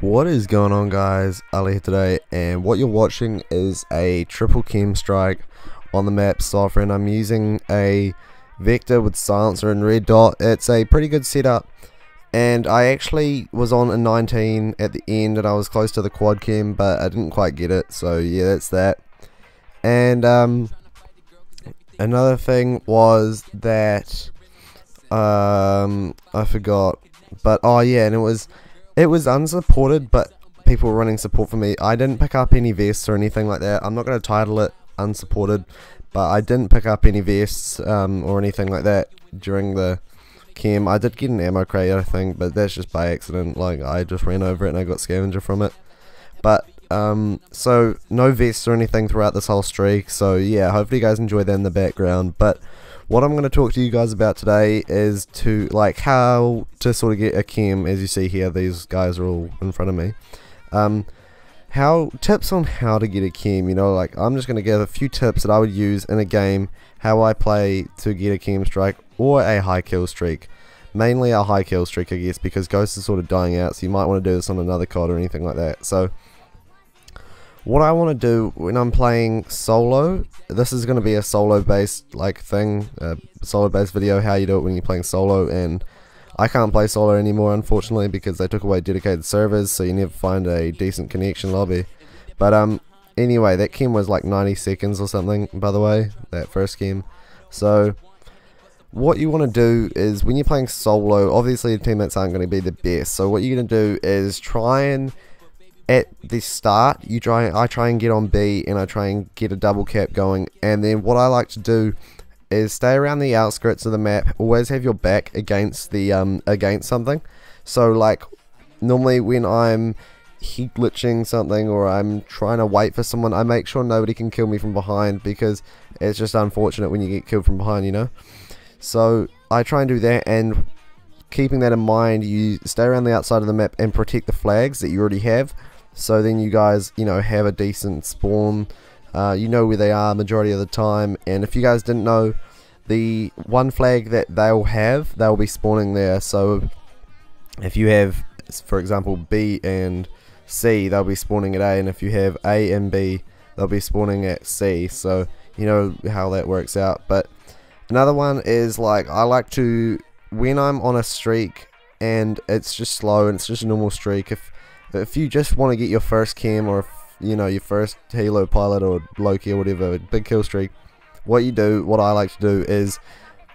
What is going on, guys? Ali here today, and what you're watching is a triple K.E.M strike on the map Sovereign. I'm using a Vector with silencer and red dot. It's a pretty good setup, and I actually was on a 19 at the end and I was close to the quad K.E.M, but I didn't quite get it, so yeah, that's that. And another thing was that I forgot, but oh yeah, and it was unsupported, but people were running support for me. I didn't pick up any vests or anything like that. I'm not going to title it unsupported, but I didn't pick up any vests or anything like that during the K.E.M. I did get an ammo crate, I think, but that's just by accident. Like, I just ran over it and I got scavenger from it. But so no vests or anything throughout this whole streak. So yeah, hopefully you guys enjoy that in the background. But what I'm going to talk to you guys about today is how to sort of get a K.E.M. As you see here, these guys are all in front of me. Tips on how to get a K.E.M. You know, like, I'm just going to give a few tips that I would use in a game, how I play to get a K.E.M strike or a high kill streak. Mainly a high kill streak, I guess, because Ghost is sort of dying out, so you might want to do this on another COD or anything like that. So what I want to do when I'm playing solo, this is going to be a solo based thing, solo based video, how you do it when you're playing solo. And I can't play solo anymore, unfortunately, because they took away dedicated servers, so you never find a decent connection lobby. But anyway, that K.E.M was like 90 seconds or something, by the way, that first K.E.M. So what you want to do is, when you're playing solo, obviously your teammates aren't going to be the best, so what you're going to do is try and, at the start, I try and get on B, and I try and get a double cap going. And then what I like to do is stay around the outskirts of the map. Always have your back against the against something. So like, normally when I'm heat glitching something or I'm trying to wait for someone, I make sure nobody can kill me from behind, because it's just unfortunate when you get killed from behind, you know. So I try and do that, and keeping that in mind, you stay around the outside of the map and protect the flags that you already have. So then you guys, you know, have a decent spawn. You know where they are majority of the time. And if you guys didn't know, the one flag that they'll be spawning there. So if you have, for example, B and C, they'll be spawning at A. And if you have A and B, they'll be spawning at C. So you know how that works out. But another one is, like, I like to, when I'm on a streak and it's just slow and it's just a normal streak, if you just want to get your first K.E.M or, you know, your first Halo pilot or Loki or whatever, big kill streak, what I like to do is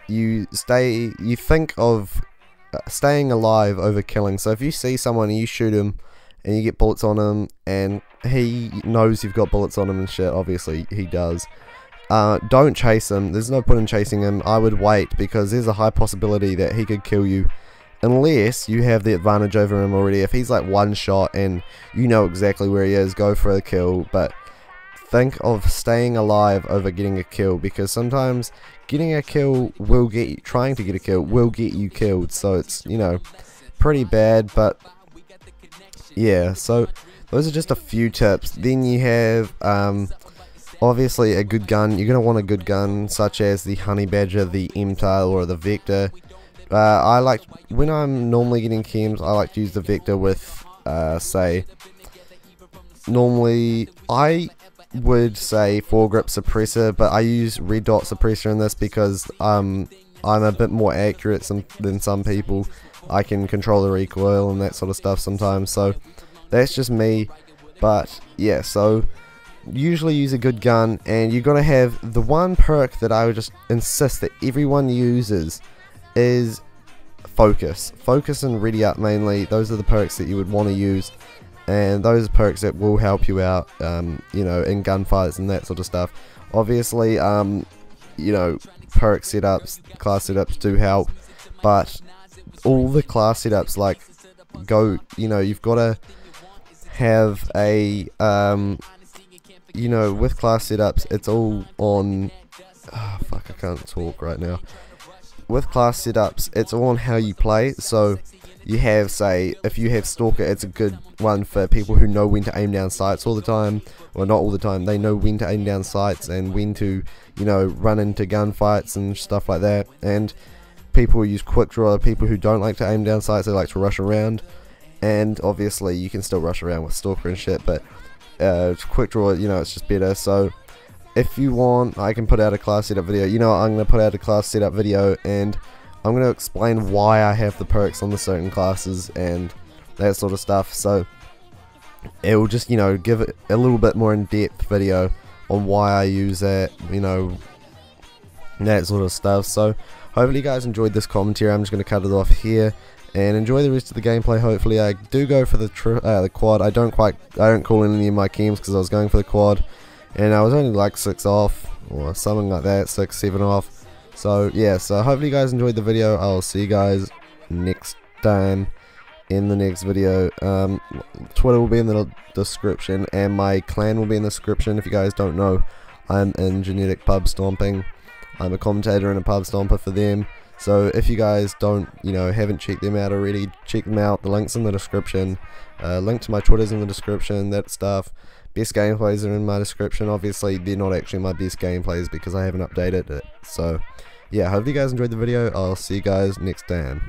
you think of staying alive over killing. So if you see someone and you shoot him and you get bullets on him and he knows you've got bullets on him and shit, obviously he does, don't chase him. There's no point in chasing him. I would wait, because there's a high possibility that he could kill you, unless you have the advantage over him already. If he's like one shot and you know exactly where he is, go for a kill. But think of staying alive over getting a kill, because sometimes getting a kill will get you, trying to get a kill will get you killed. So it's, you know, pretty bad. But yeah, so those are just a few tips. Then you have obviously a good gun. You're going to want a good gun, such as the Honey Badger, the M-Tail, or the Vector. I like, when I'm normally getting K.E.Ms, I like to use the Vector with, say, normally I would say foregrip suppressor, but I use red dot suppressor in this because I'm a bit more accurate than some people. I can control the recoil and that sort of stuff sometimes, so that's just me. But yeah, so usually use a good gun, and you're gonna have the one perk that I would just insist that everyone uses is focus and ready up. Mainly those are the perks that you would want to use, and those are perks that will help you out, you know, in gunfights and that sort of stuff. Obviously, you know, perk setups, class setups do help, but all the class setups, like, you know, you've got to have a you know, with class setups, it's all on, oh fuck, I can't talk right now. With class setups, it's all on how you play. So you have, say, if you have Stalker, it's a good one for people who know when to aim down sights all the time. Well, not all the time, they know when to aim down sights and when to, you know, run into gunfights and stuff like that. And people who use quick draw, people who don't like to aim down sights, they like to rush around. and obviously you can still rush around with Stalker and shit, but quick draw, you know, it's just better. So if you want, I can put out a class setup video. You know what, I'm going to put out a class setup video, and I'm going to explain why I have the perks on the certain classes and that sort of stuff. So it will just, you know, give it a little bit more in-depth video on why I use that, you know, that sort of stuff. So hopefully you guys enjoyed this commentary. I'm just going to cut it off here and enjoy the rest of the gameplay. Hopefully I do go for the quad. I don't call in any of my K.E.M because I was going for the quad, and I was only like 6 off or something like that, 6, 7 off. So yeah, so hopefully you guys enjoyed the video. I'll see you guys next time in the next video. Twitter will be in the description, and my clan will be in the description. If you guys don't know, I'm in Genetic Pub Stomping. I'm a commentator and a pub stomper for them. So if you guys haven't checked them out already, check them out. The link's in the description. Link to my Twitter's in the description, that stuff. Best gameplays are in my description. Obviously they're not actually my best gameplays because I haven't updated it. So yeah, hope you guys enjoyed the video. I'll see you guys next time.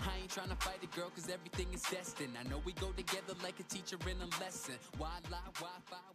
I ain't tryna fight a girl cause everything is destined. I know we go together like a teacher in a lesson. Why lie, why fight?